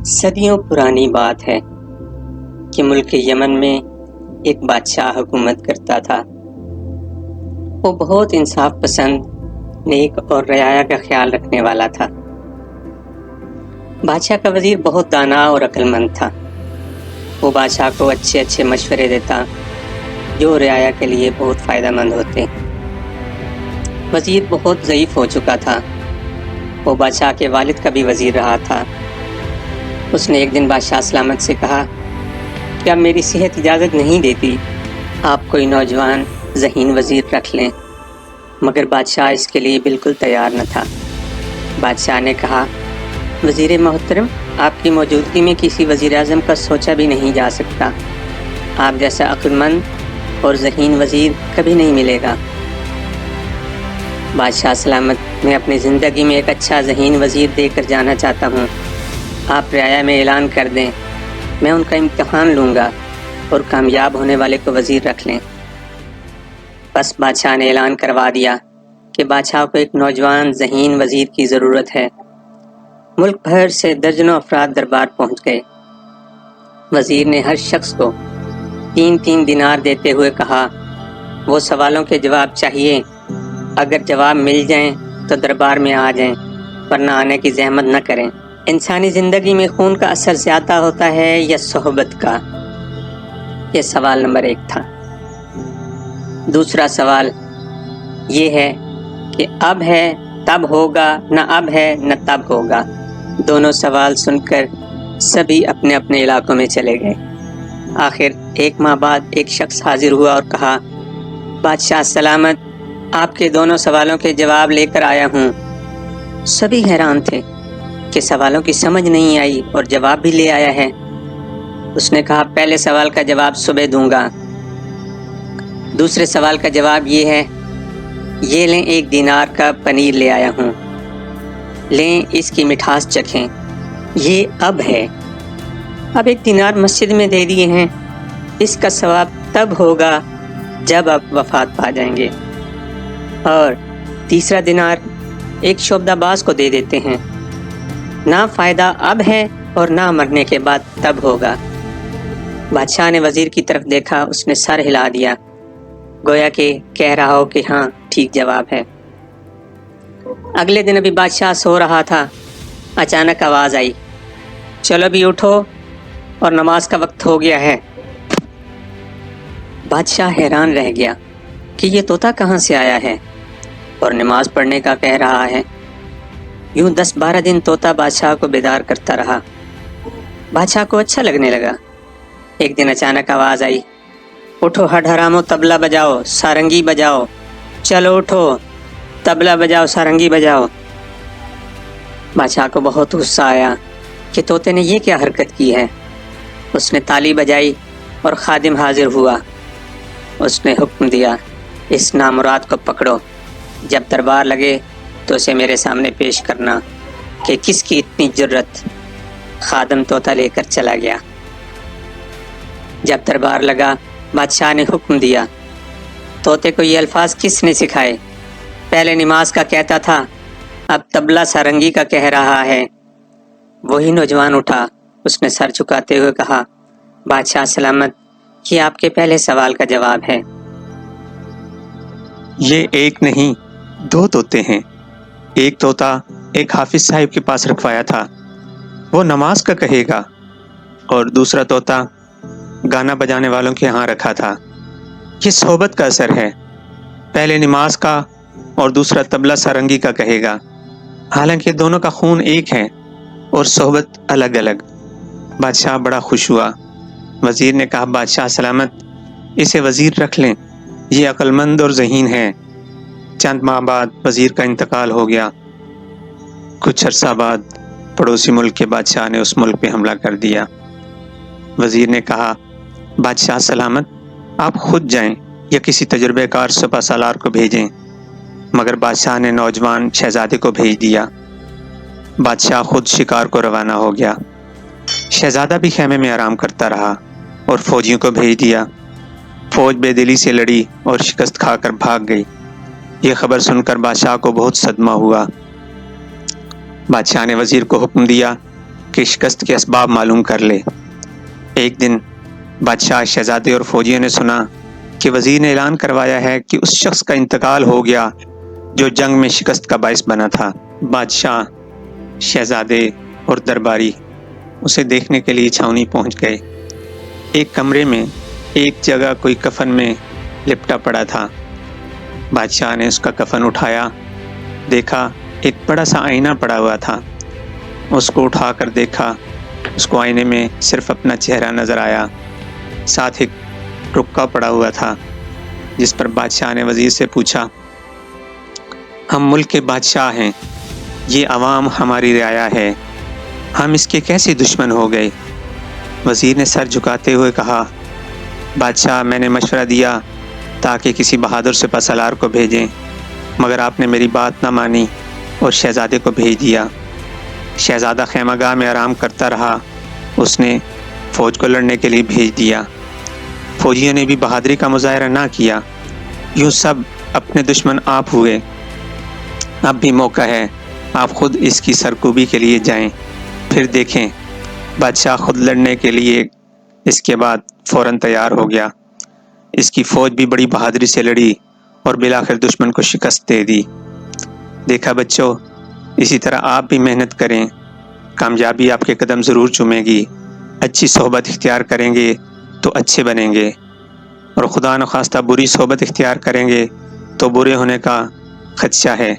صدیوں پرانی بات ہے کہ ملک یمن میں ایک بادشاہ حکومت کرتا تھا۔ وہ بہت انصاف پسند، نیک اور رعایا کا خیال رکھنے والا تھا۔ بادشاہ کا وزیر بہت دانا اور عقل مند تھا۔ وہ بادشاہ کو اچھے اچھے مشورے دیتا جو رعایا کے لیے بہت فائدہ مند ہوتے۔ وزیر بہت ضعیف ہو چکا تھا۔ وہ بادشاہ کے والد کا بھی وزیر رہا تھا۔ اس نے ایک دن بادشاہ سلامت سے کہا کہ اب میری صحت اجازت نہیں دیتی، آپ کوئی نوجوان ذہین وزیر رکھ لیں۔ مگر بادشاہ اس کے لیے بالکل تیار نہ تھا۔ بادشاہ نے کہا، وزیر محترم، آپ کی موجودگی میں کسی وزیر اعظم کا سوچا بھی نہیں جا سکتا۔ آپ جیسا عقل مند اور ذہین وزیر کبھی نہیں ملے گا۔ بادشاہ سلامت، میں اپنی زندگی میں ایک اچھا ذہین وزیر دے کر جانا چاہتا ہوں۔ آپ رعایا میں اعلان کر دیں، میں ان کا امتحان لوں گا اور کامیاب ہونے والے کو وزیر رکھ لیں۔ بس بادشاہ نے اعلان کروا دیا کہ بادشاہ کو ایک نوجوان ذہین وزیر کی ضرورت ہے۔ ملک بھر سے درجنوں افراد دربار پہنچ گئے۔ وزیر نے ہر شخص کو 3 دینار دیتے ہوئے کہا، وہ سوالوں کے جواب چاہیے، اگر جواب مل جائیں تو دربار میں آ جائیں، ورنہ آنے کی زحمت نہ کریں۔ انسانی زندگی میں خون کا اثر زیادہ ہوتا ہے یا صحبت کا؟ یہ سوال نمبر 1 تھا۔ دوسرا سوال یہ ہے کہ اب ہے تب ہوگا، نہ اب ہے نہ تب ہوگا۔ دونوں سوال سن کر سبھی اپنے اپنے علاقوں میں چلے گئے۔ آخر 1 ماہ بعد ایک شخص حاضر ہوا اور کہا، بادشاہ سلامت، آپ کے دونوں سوالوں کے جواب لے کر آیا ہوں۔ سبھی حیران تھے کہ سوالوں کی سمجھ نہیں آئی اور جواب بھی لے آیا ہے۔ اس نے کہا، پہلے سوال کا جواب صبح دوں گا۔ دوسرے سوال کا جواب یہ ہے، یہ لیں 1 دینار کا پنیر لے آیا ہوں، لیں اس کی مٹھاس چکھیں۔ یہ اب ہے، اب 1 دینار مسجد میں دے دیے ہیں، اس کا ثواب تب ہوگا جب آپ وفات پا جائیں گے۔ اور تیسرا دینار ایک شعبدہ باز کو دے دیتے ہیں، نہ فائدہ اب ہے اور نہ مرنے کے بعد تب ہوگا۔ بادشاہ نے وزیر کی طرف دیکھا، اس نے سر ہلا دیا، گویا کہ کہہ رہا ہو کہ ہاں ٹھیک جواب ہے۔ اگلے دن ابھی بادشاہ سو رہا تھا، اچانک آواز آئی، چلو بھی اٹھو اور نماز کا وقت ہو گیا ہے۔ بادشاہ حیران رہ گیا کہ یہ طوطا کہاں سے آیا ہے اور نماز پڑھنے کا کہہ رہا ہے۔ یوں 10-12 دن طوطا بادشاہ کو بیدار کرتا رہا۔ بادشاہ کو اچھا لگنے لگا۔ ایک دن اچانک آواز آئی، اٹھو ہڈ حرامو، طبلہ بجاؤ، سارنگی بجاؤ، چلو اٹھو، طبلہ بجاؤ، سارنگی بجاؤ۔ بادشاہ کو بہت غصہ آیا کہ طوطے نے یہ کیا حرکت کی ہے۔ اس نے تالی بجائی اور خادم حاضر ہوا۔ اس نے حکم دیا، اس نامراد کو پکڑو، جب دربار لگے تو اسے میرے سامنے پیش کرنا کہ کس کی اتنی جرت۔ خادم طوطا لے کر چلا گیا۔ جب دربار لگا، بادشاہ نے حکم دیا، طوطے کو یہ الفاظ کس نے سکھائے؟ پہلے نماز کا کہتا تھا، اب طبلہ سارنگی کا کہہ رہا ہے۔ وہی نوجوان اٹھا، اس نے سر جھکاتے ہوئے کہا، بادشاہ سلامت، یہ آپ کے پہلے سوال کا جواب ہے۔ یہ 1 نہیں 2 طوطے ہیں۔ ایک طوطا ایک حافظ صاحب کے پاس رکھوایا تھا، وہ نماز کا کہے گا، اور دوسرا طوطا گانا بجانے والوں کے ہاں رکھا تھا۔ یہ صحبت کا اثر ہے، پہلے نماز کا اور دوسرا طبلہ سارنگی کا کہے گا، حالانکہ دونوں کا خون ایک ہے اور صحبت الگ الگ۔ بادشاہ بڑا خوش ہوا۔ وزیر نے کہا، بادشاہ سلامت، اسے وزیر رکھ لیں، یہ عقل مند اور ذہین ہے۔ چند ماہ بعد وزیر کا انتقال ہو گیا۔ کچھ عرصہ بعد پڑوسی ملک کے بادشاہ نے اس ملک پہ حملہ کر دیا۔ وزیر نے کہا، بادشاہ سلامت، آپ خود جائیں یا کسی تجربے کار سپہ سالار کو بھیجیں۔ مگر بادشاہ نے نوجوان شہزادے کو بھیج دیا۔ بادشاہ خود شکار کو روانہ ہو گیا۔ شہزادہ بھی خیمے میں آرام کرتا رہا اور فوجیوں کو بھیج دیا۔ فوج بے دلی سے لڑی اور شکست کھا کر بھاگ گئی۔ یہ خبر سن کر بادشاہ کو بہت صدمہ ہوا۔ بادشاہ نے وزیر کو حکم دیا کی شکست کے اسباب معلوم کر لے۔ ایک دن بادشاہ، شہزادے اور فوجیوں نے سنا کہ وزیر نے اعلان کروایا ہے کہ اس شخص کا انتقال ہو گیا جو جنگ میں شکست کا باعث بنا تھا۔ بادشاہ، شہزادے اور درباری اسے دیکھنے کے لیے چھاؤنی پہنچ گئے۔ ایک کمرے میں ایک جگہ کوئی کفن میں لپٹا پڑا تھا۔ بادشاہ نے اس کا کفن اٹھایا، دیکھا ایک بڑا سا آئینہ پڑا ہوا تھا۔ اس کو اٹھا کر دیکھا، اس کو آئینے میں صرف اپنا چہرہ نظر آیا، ساتھ ایک رکا پڑا ہوا تھا جس پر بادشاہ نے وزیر سے پوچھا، ہم ملک کے بادشاہ ہیں، یہ عوام ہماری رعایا ہے، ہم اس کے کیسے دشمن ہو گئے؟ وزیر نے سر جھکاتے ہوئے کہا، بادشاہ، میں نے مشورہ دیا تاکہ کسی بہادر سپہ سالار کو بھیجیں، مگر آپ نے میری بات نہ مانی اور شہزادے کو بھیج دیا۔ شہزادہ خیمہ گاہ میں آرام کرتا رہا، اس نے فوج کو لڑنے کے لیے بھیج دیا۔ فوجیوں نے بھی بہادری کا مظاہرہ نہ کیا، یوں سب اپنے دشمن آپ ہوئے۔ اب بھی موقع ہے، آپ خود اس کی سرکوبی کے لیے جائیں، پھر دیکھیں۔ بادشاہ خود لڑنے کے لیے اس کے بعد فوراً تیار ہو گیا۔ اس کی فوج بھی بڑی بہادری سے لڑی اور بالآخر دشمن کو شکست دے دی۔ دیکھا بچوں، اسی طرح آپ بھی محنت کریں، کامیابی آپ کے قدم ضرور چومے گی۔ اچھی صحبت اختیار کریں گے تو اچھے بنیں گے، اور خدا نخواستہ بری صحبت اختیار کریں گے تو برے ہونے کا خدشہ ہے۔